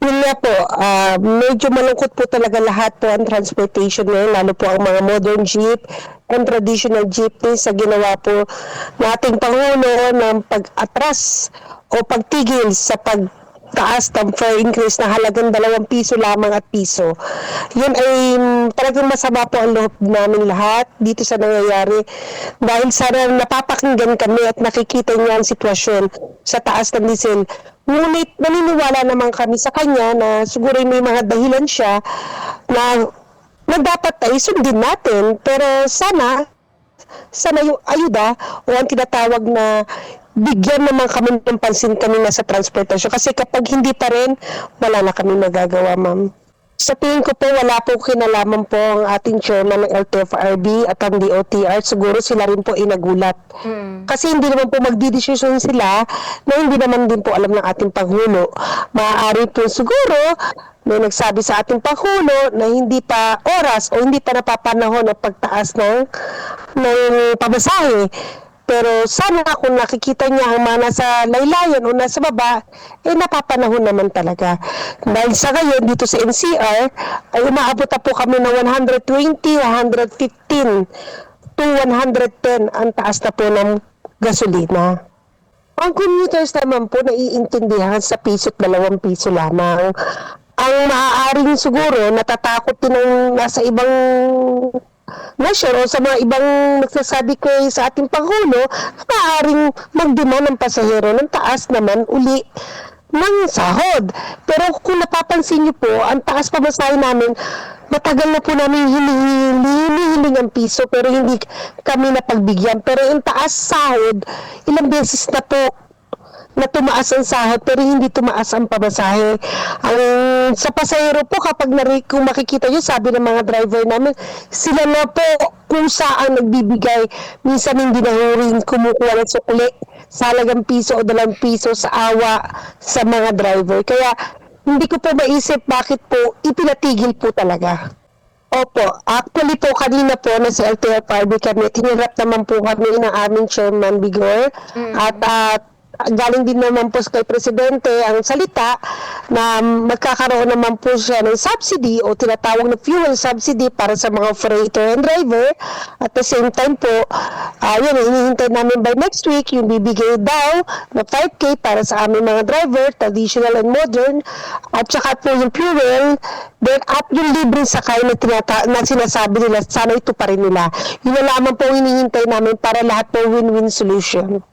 Yun nga po, medyo malungkot po talaga lahat po ang transportation ngayon, lalo po ang mga modern jeep and traditional jeepney sa ginawa po nating Pangulo ng pag-atras o pagtigil sa pagtaas ng fare increase na halagang 2 piso lamang at piso. Yun ay talagang masama po ang loob namin lahat dito sa nangyayari dahil sana napapakinggan kami at nakikita niya ang sitwasyon sa taas ng diesel. Ngunit naniniwala naman kami sa kanya na siguro may mga dahilan siya na dapat ay sundin natin. Pero sana yung ayuda o ang tinatawag na bigyan naman kami ng pansin kami na sa transportasyon. Kasi kapag hindi pa rin, wala na kami magagawa, ma'am. Sa tingin ko po, wala po kinalaman po ang ating chairman ng LTFRB at ang DOTR. Siguro sila rin po inagulat. Kasi hindi naman po magdidesisyon sila na hindi naman din po alam ng ating Pangulo. Maaari po siguro may nagsabi sa ating Pangulo na hindi pa oras o hindi pa napapanahon ang pagtaas ng pamasahe. Pero sana kung nakikita niya ang mga nasa laylayan o nasa baba, napapanahon naman talaga. Dahil sa ngayon, dito sa NCR, ay umaabot na po kami ng 120, 115 to 110 ang taas na po ng gasolina. Ang commuters naman po naiintindihan sa piso at 2 piso lamang. Ang maaaring siguro natatakot din ng nasa ibang nation o sa mga ibang nagsasabi ko sa ating Pangulo, maaaring magdemand ng pasahero ng taas naman uli ng sahod. Pero kung napapansin niyo po, ang taas pamasahe namin, matagal na po namin hinihiling ang piso pero hindi kami napagbigyan. Pero yung taas sahod, ilang beses na po na tumaas ang sahod pero hindi tumaas ang pamasahe. Sa pasahero po, kapag kung makikita nyo, sabi ng mga driver namin, sila na po kung saan nagbibigay. Minsan hindi na rin kumukuha ng sukli sa halagang piso o 2 piso sa awa sa mga driver. Kaya hindi ko po maisip bakit po ipinatigil po talaga. Opo, actually po kanina po na sa LTFRB kami, tinirap naman po kami ng aming chairman Bigor at galing din naman po kay Presidente ang salita na magkakaroon naman po siya ng subsidy o tinatawag na fuel subsidy para sa mga freighter and driver. At the same time po, yun, hinihintay namin by next week yung bibigay daw na 5K para sa aming mga driver, traditional and modern, at saka po yung fuel, then at yung libreng sakay na sinasabi nila, sana ito pa rin nila. Yun na lamang po hinihintay namin para lahat po win-win solution.